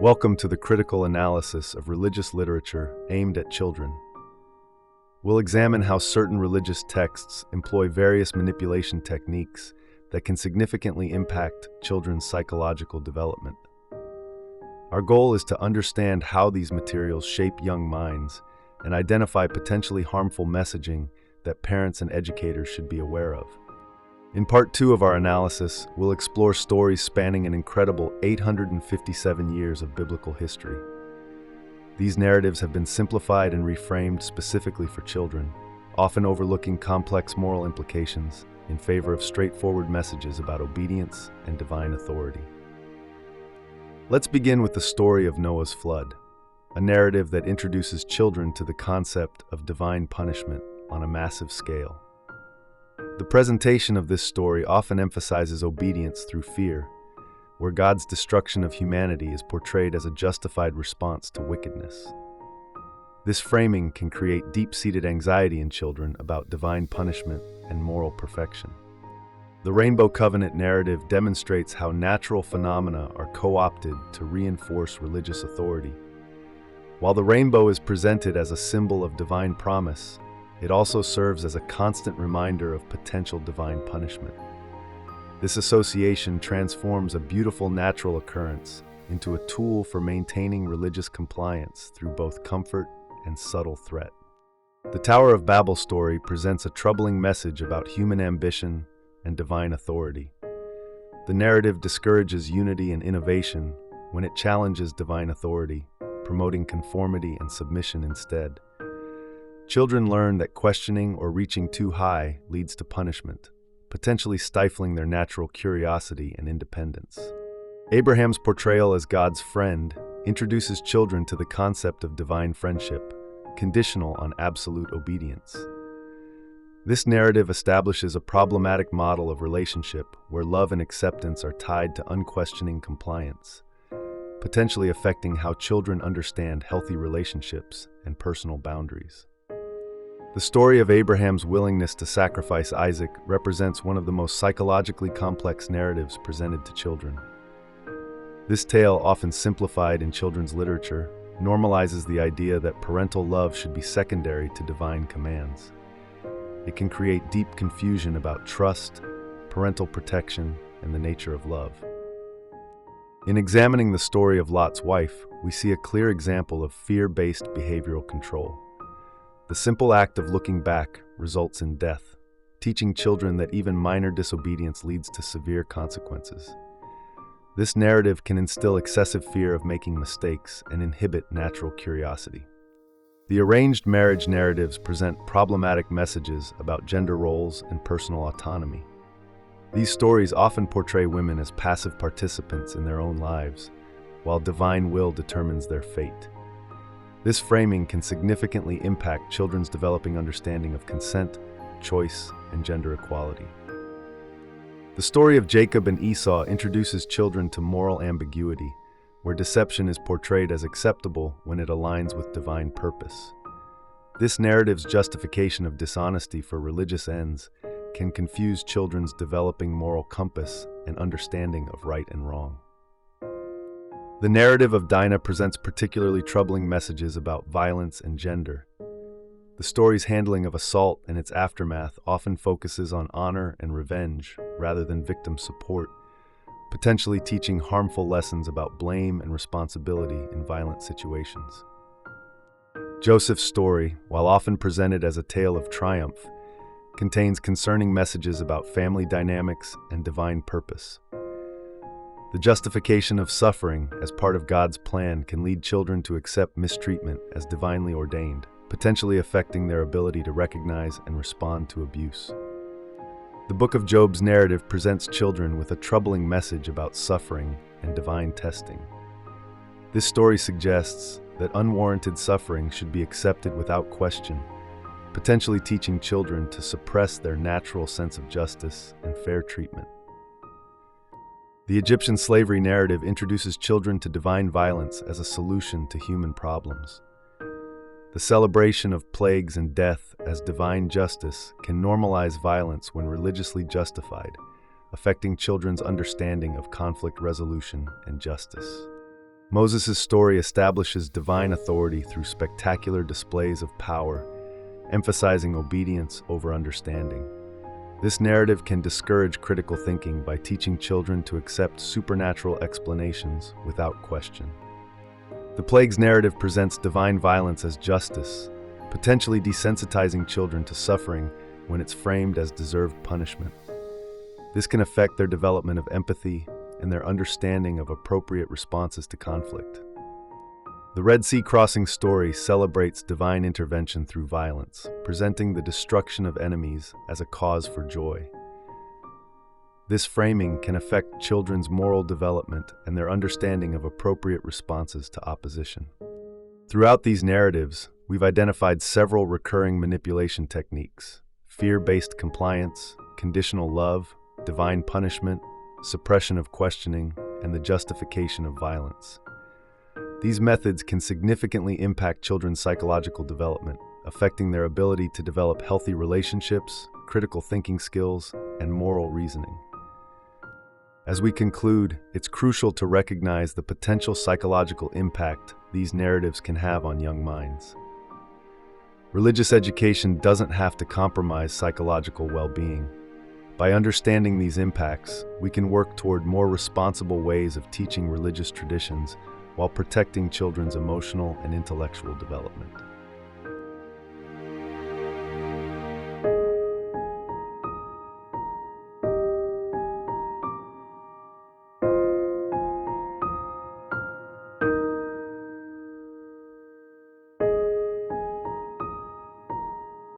Welcome to the critical analysis of religious literature aimed at children. We'll examine how certain religious texts employ various manipulation techniques that can significantly impact children's psychological development. Our goal is to understand how these materials shape young minds and identify potentially harmful messaging that parents and educators should be aware of. In part 2 of our analysis, we'll explore stories spanning an incredible 857 years of biblical history. These narratives have been simplified and reframed specifically for children, often overlooking complex moral implications in favor of straightforward messages about obedience and divine authority. Let's begin with the story of Noah's flood, a narrative that introduces children to the concept of divine punishment on a massive scale. The presentation of this story often emphasizes obedience through fear, where God's destruction of humanity is portrayed as a justified response to wickedness. This framing can create deep-seated anxiety in children about divine punishment and moral perfection. The Rainbow Covenant narrative demonstrates how natural phenomena are co-opted to reinforce religious authority. While the rainbow is presented as a symbol of divine promise, it also serves as a constant reminder of potential divine punishment. This association transforms a beautiful natural occurrence into a tool for maintaining religious compliance through both comfort and subtle threat. The Tower of Babel story presents a troubling message about human ambition and divine authority. The narrative discourages unity and innovation when it challenges divine authority, promoting conformity and submission instead. Children learn that questioning or reaching too high leads to punishment, potentially stifling their natural curiosity and independence. Abraham's portrayal as God's friend introduces children to the concept of divine friendship, conditional on absolute obedience. This narrative establishes a problematic model of relationship where love and acceptance are tied to unquestioning compliance, potentially affecting how children understand healthy relationships and personal boundaries. The story of Abraham's willingness to sacrifice Isaac represents one of the most psychologically complex narratives presented to children. This tale, often simplified in children's literature, normalizes the idea that parental love should be secondary to divine commands. It can create deep confusion about trust, parental protection, and the nature of love. In examining the story of Lot's wife, we see a clear example of fear-based behavioral control. The simple act of looking back results in death, teaching children that even minor disobedience leads to severe consequences. This narrative can instill excessive fear of making mistakes and inhibit natural curiosity. The arranged marriage narratives present problematic messages about gender roles and personal autonomy. These stories often portray women as passive participants in their own lives, while divine will determines their fate. This framing can significantly impact children's developing understanding of consent, choice, and gender equality. The story of Jacob and Esau introduces children to moral ambiguity, where deception is portrayed as acceptable when it aligns with divine purpose. This narrative's justification of dishonesty for religious ends can confuse children's developing moral compass and understanding of right and wrong. The narrative of Dinah presents particularly troubling messages about violence and gender. The story's handling of assault and its aftermath often focuses on honor and revenge rather than victim support, potentially teaching harmful lessons about blame and responsibility in violent situations. Joseph's story, while often presented as a tale of triumph, contains concerning messages about family dynamics and divine purpose. The justification of suffering as part of God's plan can lead children to accept mistreatment as divinely ordained, potentially affecting their ability to recognize and respond to abuse. The Book of Job's narrative presents children with a troubling message about suffering and divine testing. This story suggests that unwarranted suffering should be accepted without question, potentially teaching children to suppress their natural sense of justice and fair treatment. The Egyptian slavery narrative introduces children to divine violence as a solution to human problems. The celebration of plagues and death as divine justice can normalize violence when religiously justified, affecting children's understanding of conflict resolution and justice. Moses' story establishes divine authority through spectacular displays of power, emphasizing obedience over understanding. This narrative can discourage critical thinking by teaching children to accept supernatural explanations without question. The plagues narrative presents divine violence as justice, potentially desensitizing children to suffering when it's framed as deserved punishment. This can affect their development of empathy and their understanding of appropriate responses to conflict. The Red Sea crossing story celebrates divine intervention through violence, presenting the destruction of enemies as a cause for joy. This framing can affect children's moral development and their understanding of appropriate responses to opposition. Throughout these narratives, we've identified several recurring manipulation techniques: fear-based compliance, conditional love, divine punishment, suppression of questioning, and the justification of violence. These methods can significantly impact children's psychological development, affecting their ability to develop healthy relationships, critical thinking skills, and moral reasoning. As we conclude, it's crucial to recognize the potential psychological impact these narratives can have on young minds. Religious education doesn't have to compromise psychological well-being. By understanding these impacts, we can work toward more responsible ways of teaching religious traditions while protecting children's emotional and intellectual development.